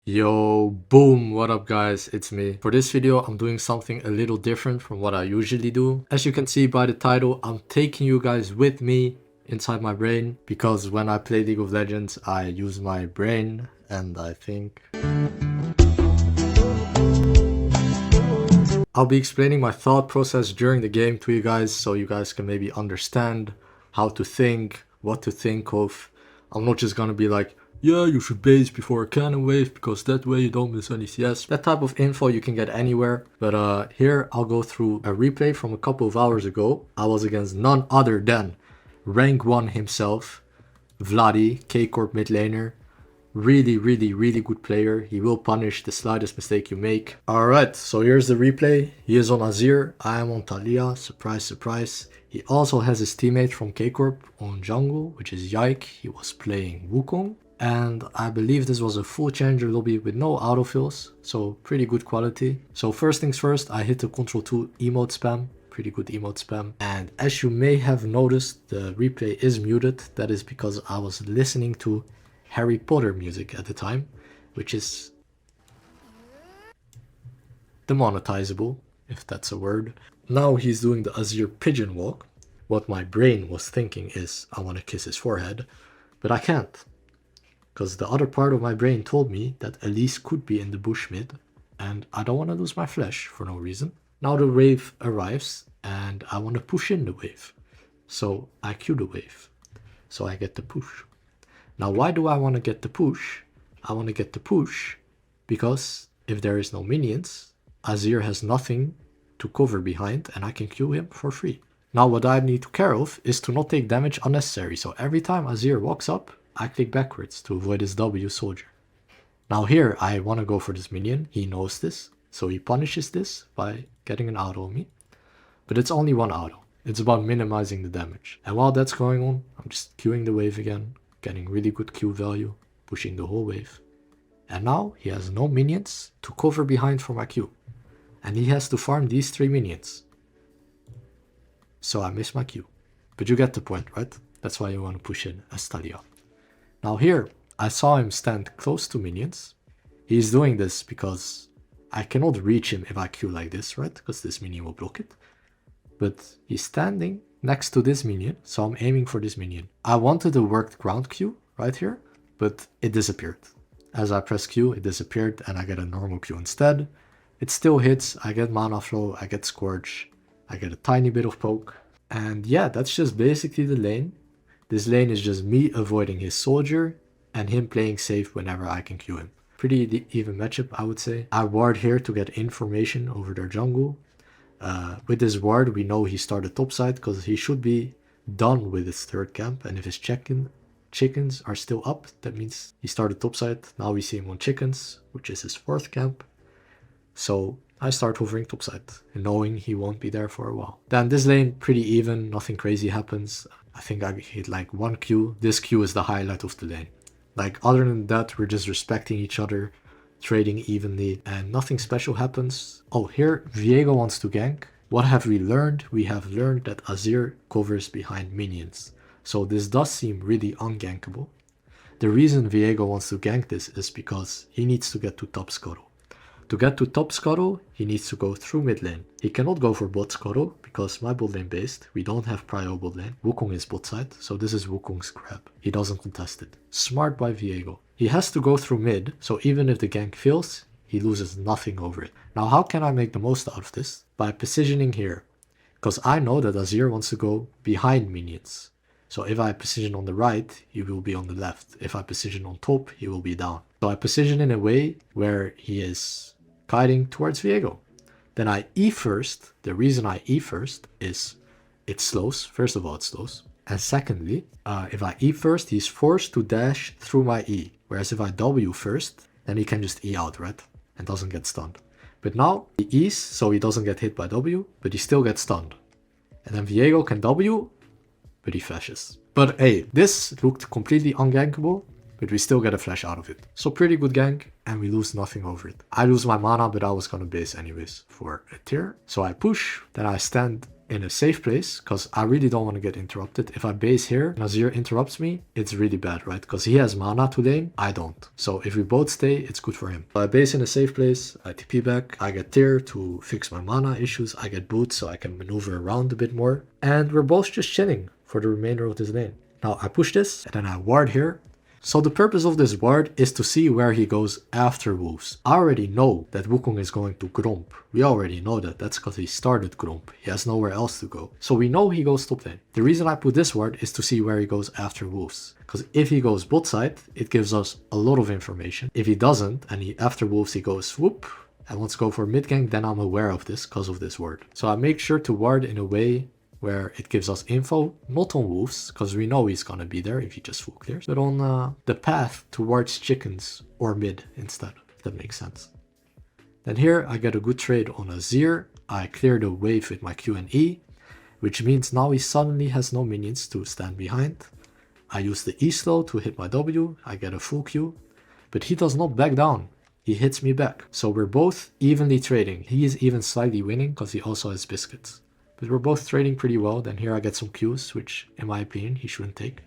Yo, boom, what up guys, it's me. For this video, I'm doing something a little different from what I usually do. As you can see by the title, I'm taking you guys with me inside my brain because when I play League of Legends, I use my brain and I think I'll be explaining my thought process during the game to you guys so you guys can maybe understand how to think, what to think of. I'm not just gonna be like, yeah, you should base before a cannon wave because that way you don't miss any CS. That type of info you can get anywhere. But here I'll go through a replay from a couple of hours ago. I was against none other than rank 1 himself, Vladi, K-Corp mid laner. Really good player. He will punish the slightest mistake you make. Alright, so here's the replay. He is on Azir, I am on Taliyah. Surprise, surprise. He also has his teammate from K-Corp on jungle, which is Yike. He was playing Wukong. And I believe this was a full challenger lobby with no autofills, so pretty good quality. So first things first, I hit the Ctrl 2 emote spam, pretty good emote spam. And as you may have noticed, the replay is muted. That is because I was listening to Harry Potter music at the time, which is demonetizable, if that's a word. Now he's doing the Azir pigeon walk. What my brain was thinking is, I want to kiss his forehead, but I can't. Because the other part of my brain told me that Elise could be in the bush mid, and I don't want to lose my flesh for no reason. Now the wave arrives, and I want to push in the wave. So I Q the wave. So I get the push. Now why do I want to get the push? I want to get the push because if there is no minions, Azir has nothing to cover behind and I can Q him for free. Now what I need to care of is to not take damage unnecessary. So every time Azir walks up, I click backwards to avoid his W soldier. Now here I want to go for this minion. He knows this. So he punishes this by getting an auto on me. But it's only one auto. It's about minimizing the damage. And while that's going on, I'm just queuing the wave again, getting really good Q value, pushing the whole wave. And now he has no minions to cover behind for my Q. And he has to farm these 3 minions. So I miss my Q. But you get the point, right? That's why you want to push in as Taliyah. Now here, I saw him stand close to minions. He's doing this because I cannot reach him if I Q like this, right? Because this minion will block it. But he's standing next to this minion, so I'm aiming for this minion. I wanted a worked ground Q right here, but it disappeared. As I press Q, it disappeared and I get a normal Q instead. It still hits, I get mana flow, I get Scorch, I get a tiny bit of poke. And yeah, that's just basically the lane. This lane is just me avoiding his soldier and him playing safe whenever I can Q him. Pretty even matchup, I would say. I ward here to get information over their jungle. With this ward, we know he started topside because he should be done with his 3rd camp. And if his chickens are still up, that means he started topside. Now we see him on chickens, which is his 4th camp. So I start hovering topside, knowing he won't be there for a while. Then this lane, pretty even, nothing crazy happens. I think I hit like 1 Q. This Q is the highlight of the lane. Like other than that, we're just respecting each other, trading evenly, and nothing special happens. Oh, here Viego wants to gank. What have we learned? We have learned that Azir covers behind minions. So this does seem really ungankable. The reason Viego wants to gank this is because he needs to get to top scuttle. To get to top scuttle, he needs to go through mid lane. He cannot go for bot scuttle because my bot lane based. We don't have prio bot lane. Wukong is bot side, so this is Wukong's grab. He doesn't contest it. Smart by Viego. He has to go through mid, so even if the gank fails, he loses nothing over it. Now how can I make the most out of this? By positioning here. Because I know that Azir wants to go behind minions. So if I position on the right, he will be on the left. If I position on top, he will be down. So I position in a way where he is guiding towards Viego. Then I E first. The reason I E first is it slows. First of all, it slows. And secondly, if I E first, he's forced to dash through my E. Whereas if I W first, then he can just E out, right? And doesn't get stunned. But now he E's, so he doesn't get hit by W, but he still gets stunned. And then Viego can W, but he flashes. But hey, this looked completely ungankable, but we still get a flash out of it. So pretty good gank, and we lose nothing over it. I lose my mana, but I was gonna base anyways for a tier. So I push, then I stand in a safe place because I really don't want to get interrupted. If I base here and Azir interrupts me, it's really bad, right? Because he has mana to lane, I don't. So if we both stay, it's good for him. So I base in a safe place, I TP back, I get Tear to fix my mana issues, I get boots so I can maneuver around a bit more. And we're both just chilling for the remainder of this lane. Now I push this and then I ward here. So the purpose of this ward is to see where he goes after wolves. I already know that Wukong is going to Gromp. We already know that. That's because he started Gromp. He has nowhere else to go. So we know he goes top lane. The reason I put this ward is to see where he goes after wolves. Because if he goes bot side, it gives us a lot of information. If he doesn't, and after wolves he goes whoop, and wants to go for mid gank, then I'm aware of this because of this ward. So I make sure to ward in a way where it gives us info, not on wolves, because we know he's gonna be there if he just full clears, but on the path towards chickens or mid instead, if that makes sense. Then here I get a good trade on Azir. I clear the wave with my Q and E, which means now he suddenly has no minions to stand behind. I use the E slow to hit my W, I get a full Q, but he does not back down. He hits me back. So we're both evenly trading. He is even slightly winning because he also has biscuits. But we're both trading pretty well. Then here I get some Qs, which in my opinion he shouldn't take.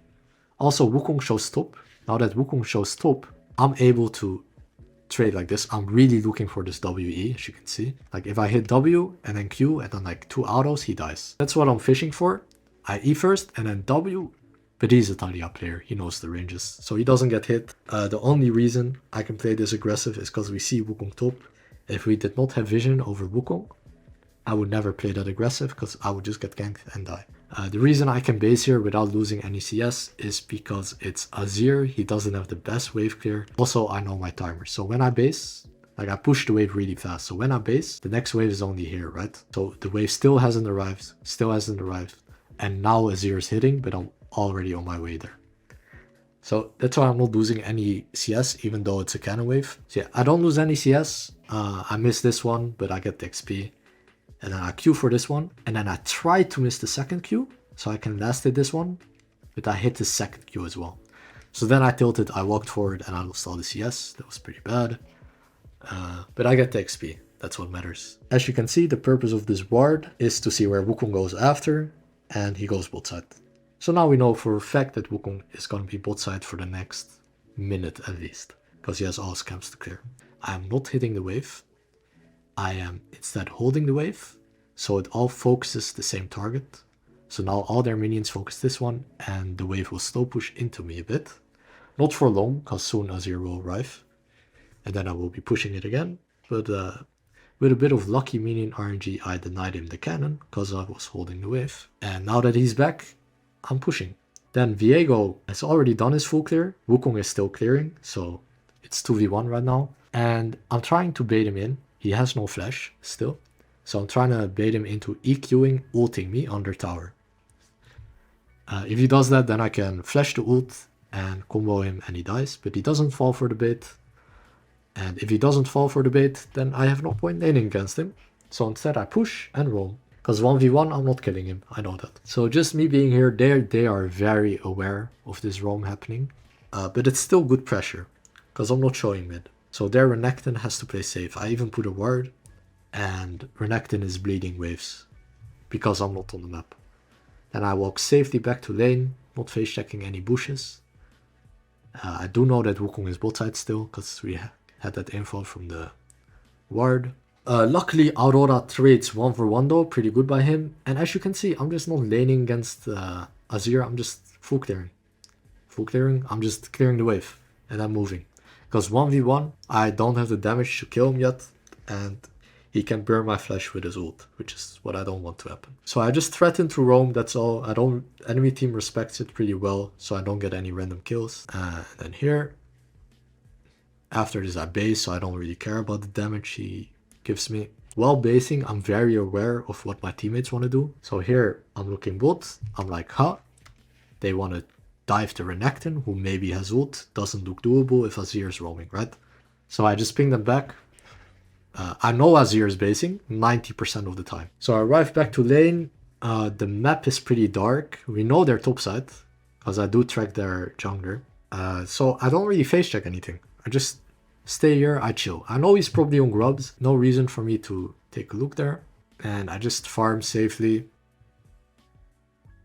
Also Wukong shows top. Now that Wukong shows top, I'm able to trade like this. I'm really looking for this WE, as you can see. Like if I hit W and then Q and then like 2 autos, he dies. That's what I'm fishing for. I E first and then W. But he's a Taliyah player, he knows the ranges, so he doesn't get hit. The only reason I can play this aggressive is because we see Wukong top. If we did not have vision over Wukong, I would never play that aggressive because I would just get ganked and die. The reason I can base here without losing any CS is because it's Azir, he doesn't have the best wave clear. Also, I know my timer, so when I base, like I push the wave really fast. So when I base, the next wave is only here, right? So the wave still hasn't arrived, and now Azir is hitting, but I'm already on my way there. So that's why I'm not losing any CS, even though it's a cannon wave. So yeah, I don't lose any CS. I miss this one, but I get the XP. And then I Q for this one. And then I try to miss the second Q, so I can last hit this one. But I hit the second Q as well. So then I tilted, I walked forward, and I lost all the CS. That was pretty bad. But I get the XP. That's what matters. As you can see, the purpose of this ward is to see where Wukong goes after. And he goes bot side. So now we know for a fact that Wukong is going to be bot side for the next minute at least, because he has all his camps to clear. I am not hitting the wave. I am instead holding the wave, so it all focuses the same target. So now all their minions focus this one, and the wave will slow push into me a bit. Not for long, because soon Azir will arrive. And then I will be pushing it again, but with a bit of lucky minion RNG, I denied him the cannon, because I was holding the wave. And now that he's back, I'm pushing. Then Viego has already done his full clear. Wukong is still clearing, so it's 2v1 right now. And I'm trying to bait him in. He has no flash still. So I'm trying to bait him into EQing, ulting me under tower. If he does that, then I can flash the ult and combo him and he dies. But he doesn't fall for the bait. And if he doesn't fall for the bait, then I have no point laning against him. So instead I push and roam. Because 1v1, I'm not killing him, I know that. So just me being here, they are very aware of this roam happening. But it's still good pressure, because I'm not showing mid. So their Renekton has to play safe. I even put a ward, and Renekton is bleeding waves, because I'm not on the map. Then I walk safely back to lane, not face checking any bushes. I do know that Wukong is bot side still, because we had that info from the ward. Luckily, Aurora trades 1-for-1 though, pretty good by him. And as you can see, I'm just not laning against Azir, I'm just full clearing. I'm just clearing the wave, and I'm moving. Because 1v1, I don't have the damage to kill him yet, and he can burn my flash with his ult, which is what I don't want to happen. So I just threaten to roam, that's all. Enemy team respects it pretty well, so I don't get any random kills. And then here, after this I base, so I don't really care about the damage he gives me. While basing, I'm very aware of what my teammates want to do. So here, I'm looking bot. I'm like, huh? They want to dive the Renekton, who maybe has ult. Doesn't look doable if Azir is roaming, right? So I just ping them back. I know Azir is basing 90% of the time. So I arrive back to lane. The map is pretty dark. We know they're topside, because I do track their jungler. So I don't really face check anything. I just stay here, I chill. I know he's probably on grubs. No reason for me to take a look there. And I just farm safely.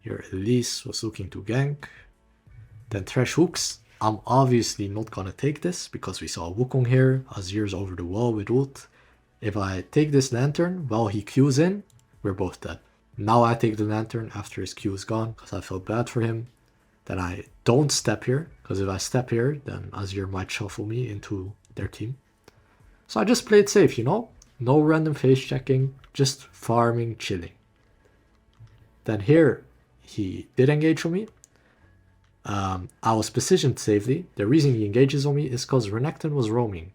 Here Elise was looking to gank. Then Thresh hooks. I'm obviously not gonna take this because we saw Wukong here. Azir's over the wall with ult. If I take this lantern while he Qs in, we're both dead. Now I take the lantern after his Q is gone because I felt bad for him. Then I don't step here because if I step here, then Azir might shuffle me into their team. So I just played safe, you know? No random face checking, just farming, chilling. Then here, he did engage on me. I was positioned safely. The reason he engages on me is because Renekton was roaming.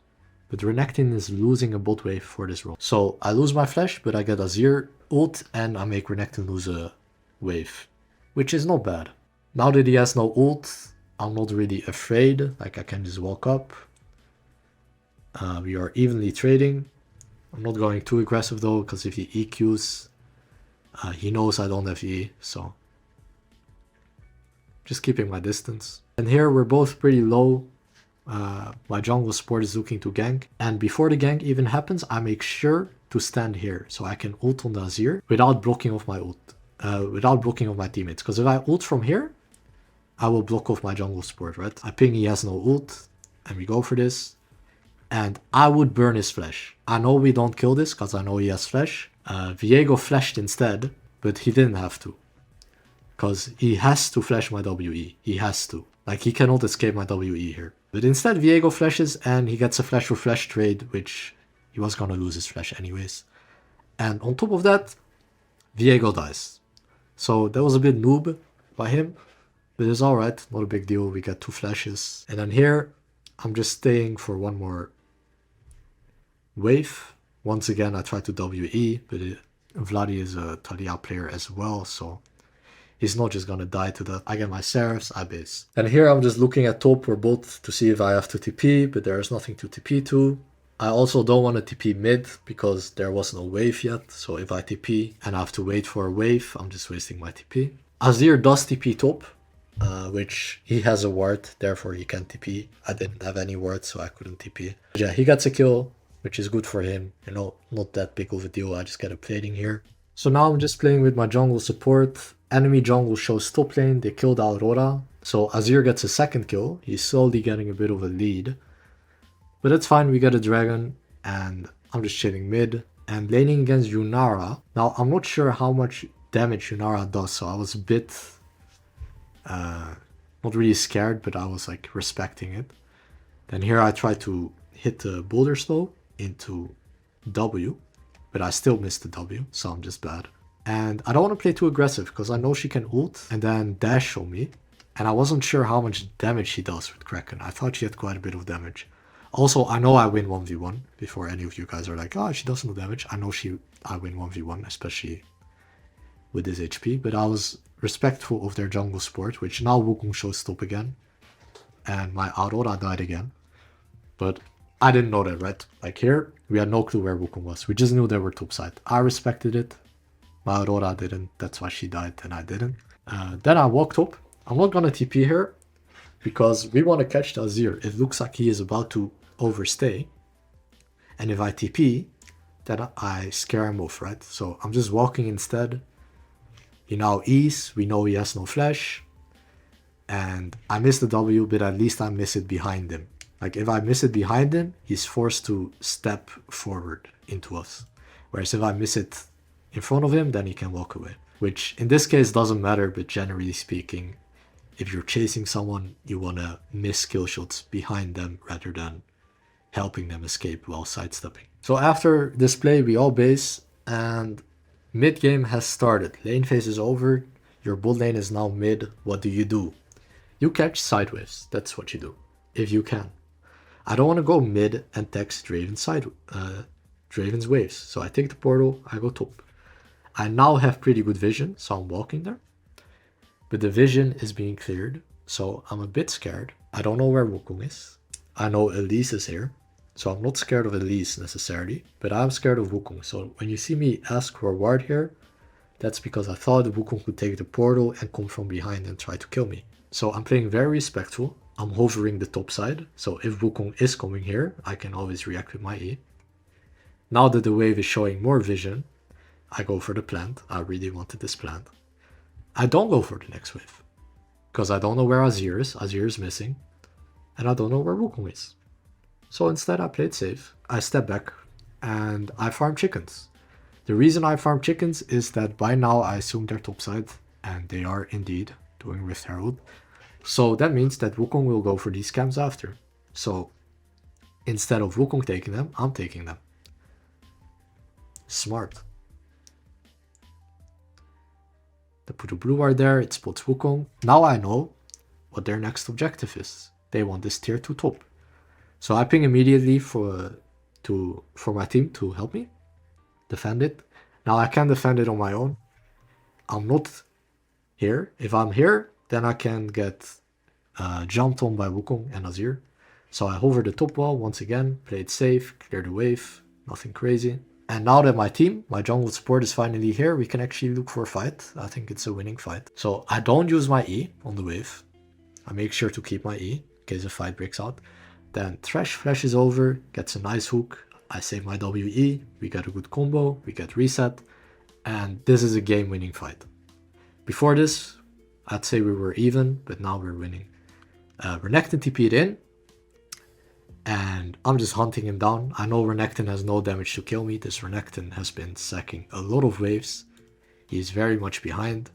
But Renekton is losing a bot wave for this roam. So I lose my flash, but I get Azir ult and I make Renekton lose a wave. Which is not bad. Now that he has no ult, I'm not really afraid. Like I can just walk up. We are evenly trading. I'm not going too aggressive though, because if he EQs, he knows I don't have E, so just keeping my distance. And here we're both pretty low. My jungle support is looking to gank, and before the gank even happens, I make sure to stand here so I can ult on the Azir without blocking off my ult, without blocking off my teammates. Because if I ult from here, I will block off my jungle support, right? I ping he has no ult, and we go for this. And I would burn his flash. I know we don't kill this because I know he has flash. Viego flashed instead, but he didn't have to. Because he has to flash my WE. He has to. Like, he cannot escape my WE here. But instead, Viego flashes and he gets a flash for flash trade, which he was gonna lose his flash anyways. And on top of that, Viego dies. So that was a bit noob by him, but it's alright, not a big deal. We get 2 flashes. And then here, I'm just staying for one more wave. Once again, I try to WE, but Vladi is a Taliyah player as well, so he's not just gonna die to that. I get my Seraphs, I base. And here I'm just looking at top or bot to see if I have to TP, but there is nothing to TP to. I also don't want to TP mid because there was no wave yet, so if I TP and I have to wait for a wave, I'm just wasting my TP. Azir does TP top, which he has a ward, therefore he can TP. I didn't have any ward, so I couldn't TP. But yeah, he gets a kill, which is good for him. You know, not that big of a deal. I just get a plating here. So now I'm just playing with my jungle support. Enemy jungle shows top lane. They killed Aurora. So Azir gets a second kill. He's slowly getting a bit of a lead. But it's fine. We get a dragon. And I'm just chilling mid. And laning against Yunara. Now, I'm not sure how much damage Yunara does. So I was a bit... not really scared, but I was like respecting it. Then here I try to hit the boulder slow into W, but I still missed the W, so I'm just bad. And I don't want to play too aggressive because I know she can ult and then dash on me, and I wasn't sure how much damage she does with Kraken. I thought she had quite a bit of damage. Also, I know I win 1v1 before any of you guys are like, oh, she does no damage. I know I win 1v1, especially with this HP, but I was respectful of their jungle support, which now Wukong shows stop again, and my Aurora died again. But I didn't know that, right? Like here, we had no clue where Wukong was. We just knew they were topside. I respected it. My Aurora didn't. That's why she died and I didn't. Then I walked up. I'm not gonna TP here because we want to catch the Azir. It looks like he is about to overstay. And if I TP, then I scare him off, right? So I'm just walking instead. He now E's. We know he has no flash. And I missed the W, but at least I miss it behind him. Like, if I miss it behind him, he's forced to step forward into us. Whereas if I miss it in front of him, then he can walk away. Which, in this case, doesn't matter, but generally speaking, if you're chasing someone, you want to miss kill shots behind them rather than helping them escape while sidestepping. So after this play, we all base, and mid-game has started. Lane phase is over. Your bot lane is now mid. What do? You catch sideways. That's what you do, if you can. I don't want to go mid and text Draven's waves. So I take the portal, I go top. I now have pretty good vision, so I'm walking there. But the vision is being cleared, so I'm a bit scared. I don't know where Wukong is. I know Elise is here, so I'm not scared of Elise necessarily, but I'm scared of Wukong. So when you see me ask for a ward here, that's because I thought Wukong could take the portal and come from behind and try to kill me. So I'm playing very respectful. I'm hovering the top side, so if Wukong is coming here, I can always react with my E. Now that the wave is showing more vision, I go for the plant. I really wanted this plant. I don't go for the next wave. Because I don't know where Azir is. Azir is missing. And I don't know where Wukong is. So instead I played safe. I step back and I farm chickens. The reason I farm chickens is that by now I assume they're topside. And they are indeed doing Rift Herald. So that means that Wukong will go for these camps after. So instead of Wukong taking them, I'm taking them. Smart. The put a blue ward there, it spots Wukong. Now I know what their next objective is. They want this tier 2 top. So I ping immediately for my team to help me defend it. Now I can defend it on my own. I'm not here. If I'm here, then I can get jumped on by Wukong and Azir. So I hover the top wall once again, play it safe, clear the wave, nothing crazy. And now that my team, my jungle support is finally here, we can actually look for a fight. I think it's a winning fight. So I don't use my E on the wave. I make sure to keep my E in case a fight breaks out. Then Thresh flashes over, gets a nice hook. I save my WE, we get a good combo, we get reset. And this is a game winning fight. Before this, I'd say we were even, but now we're winning. Renekton TP'd in. And I'm just hunting him down. I know Renekton has no damage to kill me. This Renekton has been sacking a lot of waves. He's very much behind.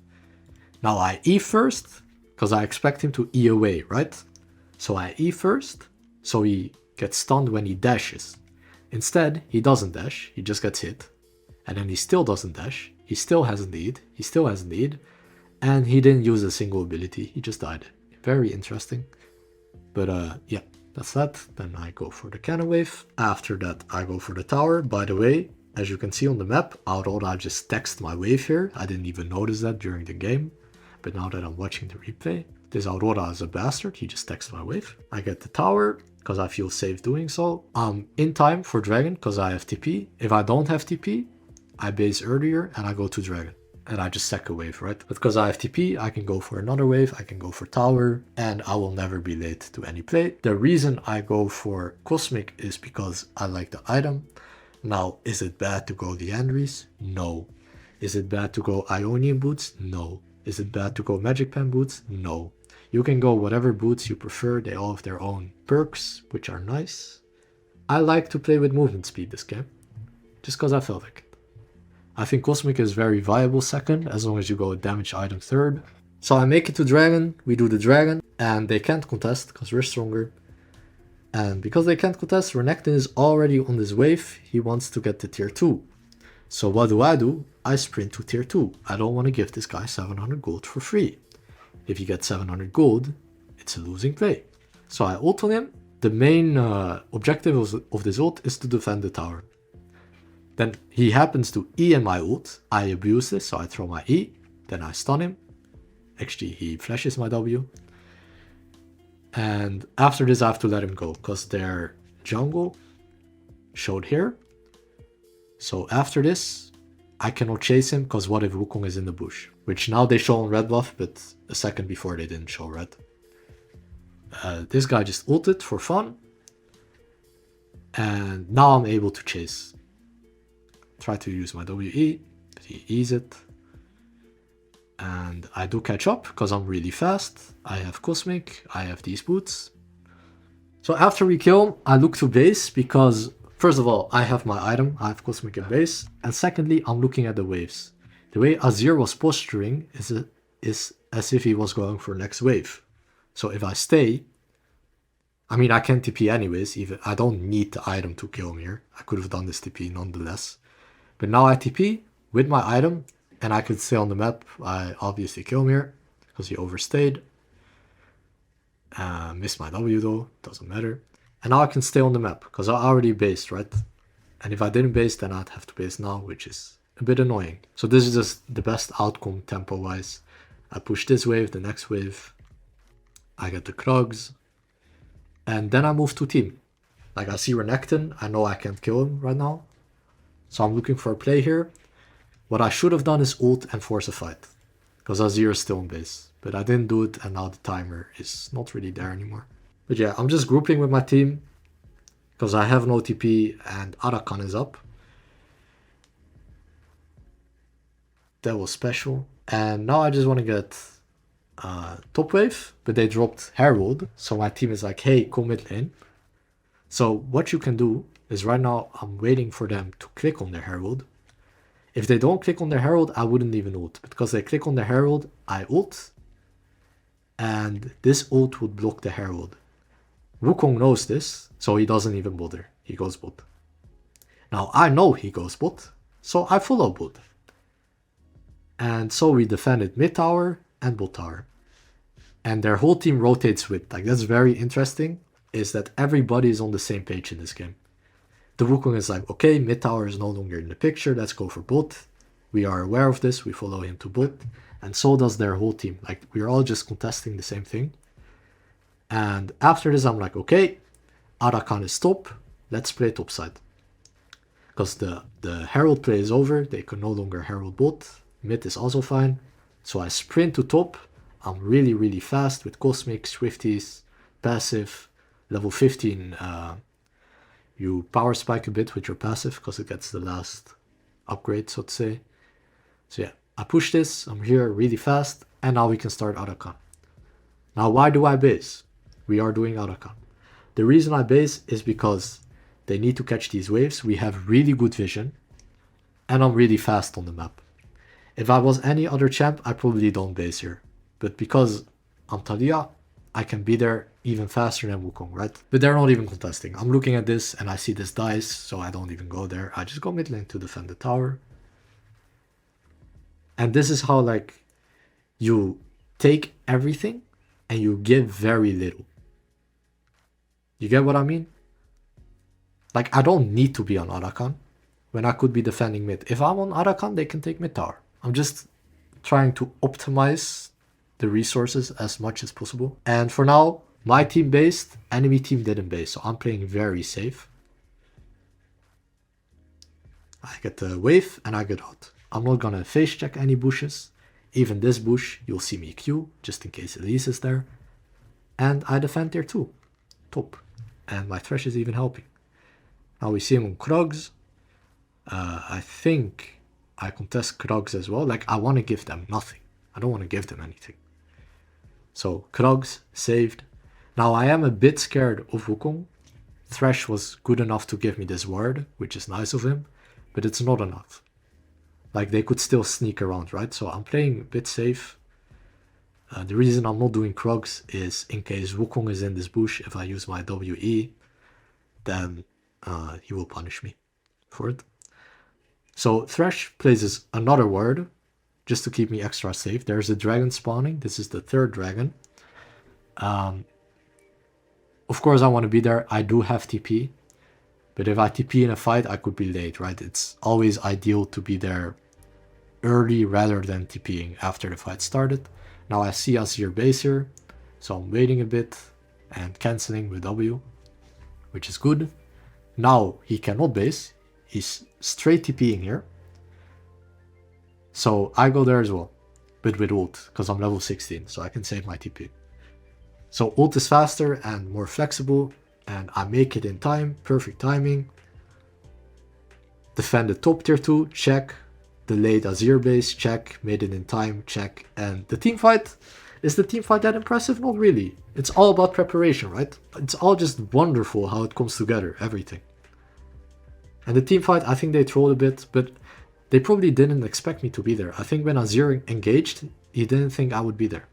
Now I E first, because I expect him to E away, right? So I E first, so he gets stunned when he dashes. Instead, he doesn't dash, he just gets hit. And then he still doesn't dash, he still hasn't E'd, and he didn't use a single ability, he just died. Very interesting. But yeah. That's that. Then I go for the cannon wave. After that, I go for the tower. By the way, as you can see on the map, Aurora just texted my wave here. I didn't even notice that during the game. But now that I'm watching the replay, this Aurora is a bastard. He just texted my wave. I get the tower because I feel safe doing so. I'm in time for Dragon because I have TP. If I don't have TP, I base earlier and I go to Dragon. And I just sack a wave, right? But because I have TP, I can go for another wave, I can go for tower, and I will never be late to any play. The reason I go for Cosmic is because I like the item. Now, is it bad to go Liandry's? No. Is it bad to go Ionian boots? No. Is it bad to go Magic Pen boots? No. You can go whatever boots you prefer, they all have their own perks, which are nice. I like to play with movement speed this game, just because I felt like it. I think Cosmic is very viable second, as long as you go damage item third. So I make it to Dragon, we do the Dragon, and they can't contest because we're stronger. And because they can't contest, Renekton is already on this wave, he wants to get to tier 2. So what do? I sprint to tier 2. I don't want to give this guy 700 gold for free. If you get 700 gold, it's a losing play. So I ult on him. The main objective of this ult is to defend the tower. Then he happens to E in my ult. I abuse this, so I throw my E. Then I stun him. Actually, he flashes my W. And after this, I have to let him go, because their jungle showed here. So after this, I cannot chase him, because what if Wukong is in the bush? Which now they show on red buff, but a second before they didn't show red. This guy just ulted for fun. And now I'm able to chase. Try to use my WE, but he E's it. And I do catch up because I'm really fast. I have Cosmic, I have these boots. So after we kill, I look to base because, first of all, I have my item, I have Cosmic in base. And secondly, I'm looking at the waves. The way Azir was posturing is as if he was going for next wave. So if I stay, I mean, I can TP anyways, even I don't need the item to kill him here. I could have done this TP nonetheless. But now I TP with my item, and I could stay on the map. I obviously kill him here, because he overstayed. Missed my W though, doesn't matter. And now I can stay on the map, because I already based, right? And if I didn't base, then I'd have to base now, which is a bit annoying. So this is just the best outcome tempo-wise. I push this wave, the next wave. I get the Krugs. And then I move to team. Like I see Renekton, I know I can't kill him right now. So I'm looking for a play here. What I should have done is ult and force a fight. Because Azir is still in base. But I didn't do it and now the timer is not really there anymore. But yeah, I'm just grouping with my team. Because I have no TP and Arakan is up. That was special. And now I just want to get top wave, but they dropped Herald. So my team is like, hey, go mid lane. So what you can do is right now I'm waiting for them to click on their Herald. If they don't click on their Herald, I wouldn't even ult. But because they click on the Herald, I ult. And this ult would block the Herald. Wukong knows this, so he doesn't even bother. He goes bot. Now I know he goes bot, so I follow bot. And so we defended mid tower and bot tower. And their whole team rotates with, like, that's very interesting, is that everybody is on the same page in this game. The Wukong is like, okay, mid tower is no longer in the picture, let's go for bot. We are aware of this, we follow him to bot. And so does their whole team. Like, we're all just contesting the same thing. And after this, I'm like, okay, Arakan is top, let's play top side. Because the Herald play is over, they can no longer Herald bot. Mid is also fine. So I sprint to top. I'm really, really fast with Cosmic, Swifties, passive. Level 15, you power spike a bit with your passive because it gets the last upgrade, so to say. So yeah, I push this, I'm here really fast, and now we can start Arakan. Now why do I base? We are doing Arakan. The reason I base is because they need to catch these waves. We have really good vision, and I'm really fast on the map. If I was any other champ, I probably don't base here. But because I'm Taliyah, I can be there even faster than Wukong, right? But they're not even contesting. I'm looking at this and I see this dice, so I don't even go there. I just go mid lane to defend the tower. And this is how, like, you take everything and you give very little. You get what I mean? Like, I don't need to be on Arakan when I could be defending mid. If I'm on Arakan, they can take mid tower. I'm just trying to optimize the resources as much as possible. And for now, my team based, enemy team didn't base, so I'm playing very safe. I get the wave and I get out. I'm not gonna face check any bushes. Even this bush, you'll see me Q, just in case Elise is there. And I defend there too. Top. And my Thresh is even helping. Now we see him on Krugs. I think I contest Krugs as well. Like, I want to give them nothing. I don't want to give them anything. So Krugs saved. Now I am a bit scared of Wukong. Thresh was good enough to give me this ward, which is nice of him, but it's not enough. Like, they could still sneak around, right? So I'm playing a bit safe. The reason I'm not doing Krugs is in case Wukong is in this bush, if I use my WE, then he will punish me for it. So Thresh plays another ward just to keep me extra safe. There's a dragon spawning. This is the third dragon. Of course I want to be there. I do have TP. But if I TP in a fight, I could be late, right? It's always ideal to be there early rather than TPing after the fight started. Now I see Azir base here, so I'm waiting a bit and cancelling with W, which is good. Now he cannot base, he's straight TPing here. So I go there as well, but with ult, because I'm level 16, so I can save my TP. So ult is faster and more flexible, and I make it in time, perfect timing. Defend the top tier 2, check. Delayed Azir base, check. Made it in time, check. And the team fight, is the team fight that impressive? Not really. It's all about preparation, right? It's all just wonderful how it comes together, everything. And the team fight, I think they trolled a bit, but they probably didn't expect me to be there. I think when Azir engaged, he didn't think I would be there.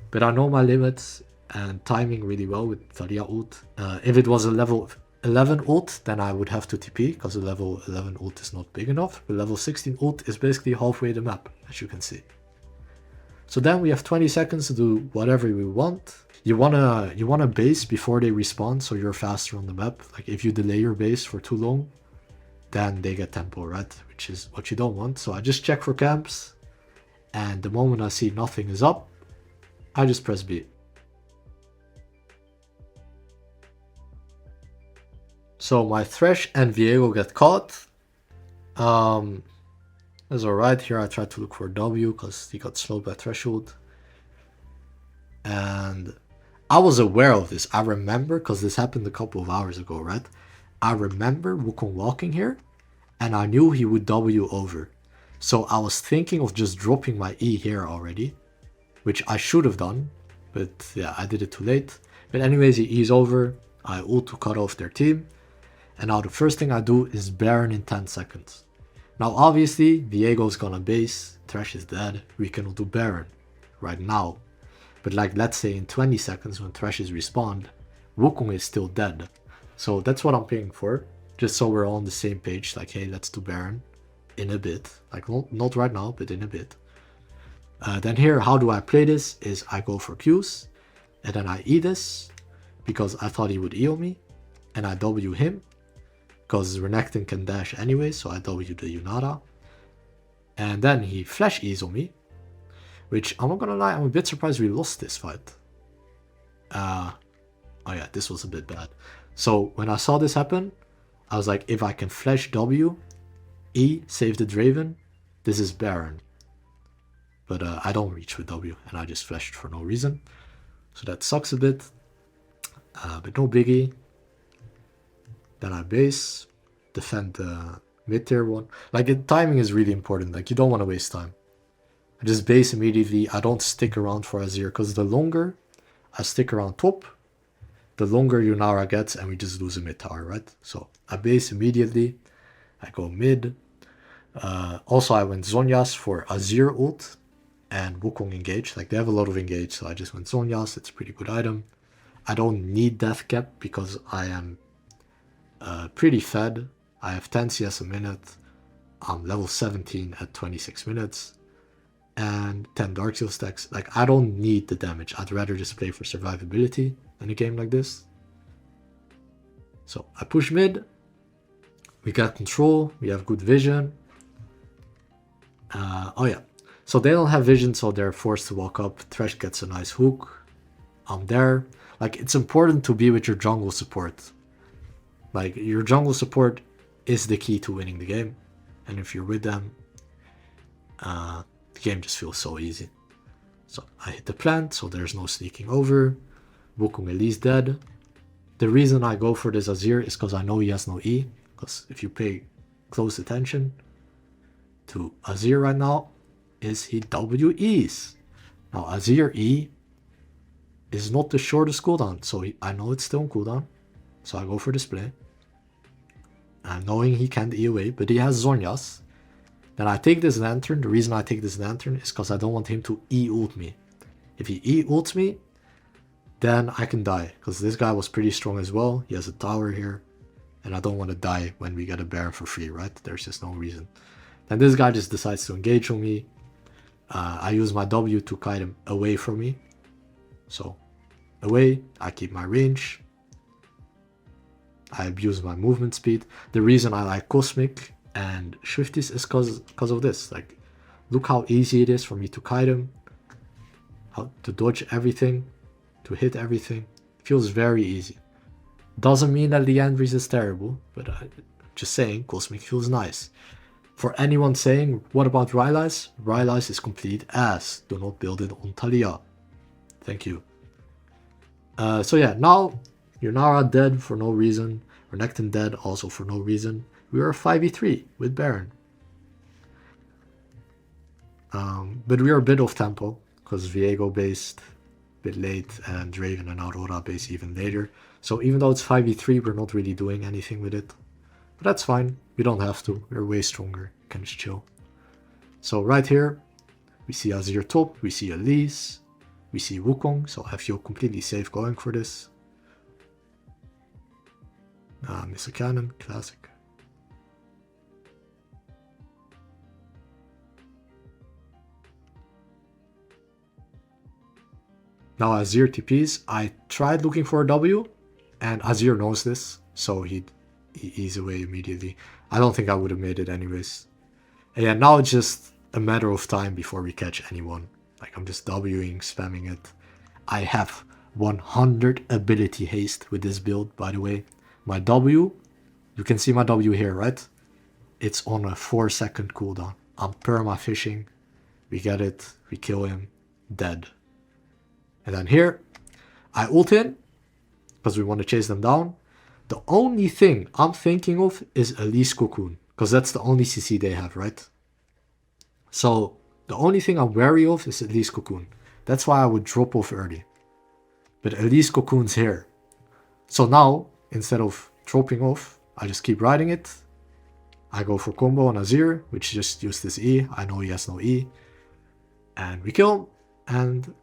But I know my limits and timing really well with Taliyah ult. If it was a level 11 ult, then I would have to TP, because the level 11 ult is not big enough. The level 16 ult is basically halfway the map, as you can see. So then we have 20 seconds to do whatever we want. You wanna base before they respawn, so you're faster on the map. Like, if you delay your base for too long, then they get tempo, right? Which is what you don't want. So I just check for camps, and the moment I see nothing is up, I just press B. So my Thresh and Viego get caught. That's alright. Here I tried to look for W because he got slowed by Threshold. And I was aware of this. I remember, because this happened a couple of hours ago, right? I remember Wukong walking here, and I knew he would W over. So I was thinking of just dropping my E here already, which I should have done, but yeah, I did it too late. But anyways, he E's over, I ult to cut off their team, and now the first thing I do is Baron in 10 seconds. Now obviously, Viego's gonna base, Thresh is dead, we cannot do Baron right now. But like, let's say in 20 seconds when Thresh is respawned, Wukong is still dead. So that's what I'm paying for, just so we're all on the same page, like, hey, let's do Baron in a bit. Like, not right now, but in a bit. Then here, how do I play this, is I go for Qs, and then I E this, because I thought he would heal me, and I W him, because Renekton can dash anyway, so I W the Yunara. And then he flash E's on me, which, I'm not gonna lie, I'm a bit surprised we lost this fight. Oh yeah, this was a bit bad. So when I saw this happen, I was like, if I can flash W, E, save the Draven, this is Baron. But I don't reach with W, and I just flashed for no reason. So that sucks a bit, but no biggie. Then I base, defend the mid-tier one. Like, the timing is really important, like, you don't want to waste time. I just base immediately, I don't stick around for Azir, because the longer I stick around top, the longer Yunara gets, and we just lose a mid tower, right? So I base immediately, I go mid. Also, I went Zhonya's for Azir ult and Wukong engage. Like, they have a lot of engage, so I just went Zhonya's. It's a pretty good item. I don't need Death Cap because I am pretty fed. I have 10 CS a minute. I'm level 17 at 26 minutes. And 10 Dark Seal stacks. Like, I don't need the damage. I'd rather just play for survivability in a game like this. So I push mid. We got control. We have good vision. Oh yeah. So they don't have vision, so they're forced to walk up. Thresh gets a nice hook. I'm there. Like, it's important to be with your jungle support. Like, your jungle support is the key to winning the game. And if you're with them, the game just feels so easy. So I hit the plant, so there's no sneaking over. Wukong at least dead. The reason I go for this Azir is because I know he has no E. Because if you pay close attention to Azir right now, is he WEs. Now Azir E is not the shortest cooldown, so I know it's still on cooldown. So I go for display. Knowing he can't E away, but he has Zhonya's. Then I take this lantern. The reason I take this lantern is because I don't want him to E ult me. If he E ults me, then I can die. Because this guy was pretty strong as well. He has a tower here. And I don't want to die when we get a Baron for free, right? There's just no reason. Then this guy just decides to engage on me. I use my W to kite him away from me. So, away. I keep my range. I abuse my movement speed. The reason I like Cosmic and Swifties is because of this. Like, look how easy it is for me to kite him, how to dodge everything, to hit everything. It feels very easy. Doesn't mean that the end is terrible, but just saying, Cosmic feels nice. For anyone saying, what about Rylai's? Rylai's is complete ass. Do not build it on Taliyah. Thank you. So yeah, now Yunara dead for no reason. Renekton dead also for no reason. We are 5v3 with Baron. But we are a bit off tempo because Viego based a bit late and Draven and Aurora based even later. So even though it's 5v3, we're not really doing anything with it. But that's fine. We don't have to. We're way stronger. We can just chill. So right here, we see Azir top. We see Elise. We see Wukong. So I feel completely safe going for this. Miss a cannon. Classic. Now Azir TPs. I tried looking for a W. And Azir knows this. So he ease away immediately. I don't think I would have made it anyways. And yeah, now it's just a matter of time before we catch anyone. Like, I'm just Wing, spamming it. I have 100 ability haste with this build, by the way. My W, you can see my W here, right? It's on a 4-second cooldown. I'm perma fishing. We get it. We kill him. Dead. And then here, I ult in because we want to chase them down. The only thing I'm thinking of is Elise Cocoon, because that's the only CC they have, right? So the only thing I'm wary of is Elise Cocoon. That's why I would drop off early. But Elise Cocoon's here. So now, instead of dropping off, I just keep riding it. I go for combo on Azir, which just used his E. I know he has no E. And we kill him. And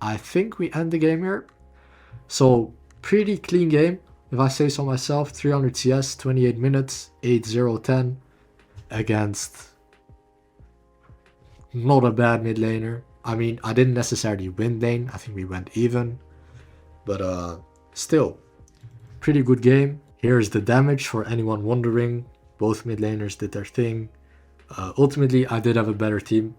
I think we end the game here. So pretty clean game, if I say so myself. 300 CS, 28 minutes, 8-0-10 against not a bad mid laner. I mean, I didn't necessarily win lane. I think we went even. But still, pretty good game. Here's the damage for anyone wondering. Both mid laners did their thing. Ultimately, I did have a better team.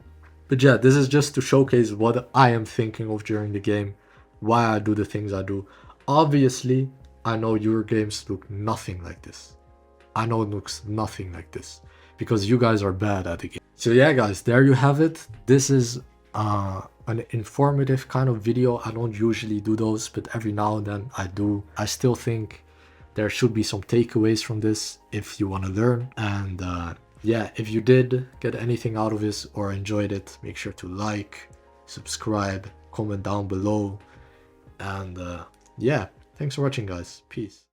But yeah, this is just to showcase what I am thinking of during the game. Why I do the things I do. Obviously, I know your games look nothing like this. I know it looks nothing like this. Because you guys are bad at the game. So yeah guys, there you have it. This is an informative kind of video. I don't usually do those, but every now and then I do. I still think there should be some takeaways from this if you want to learn. And yeah, if you did get anything out of this or enjoyed it, make sure to like, subscribe, comment down below. And yeah, thanks for watching guys. Peace.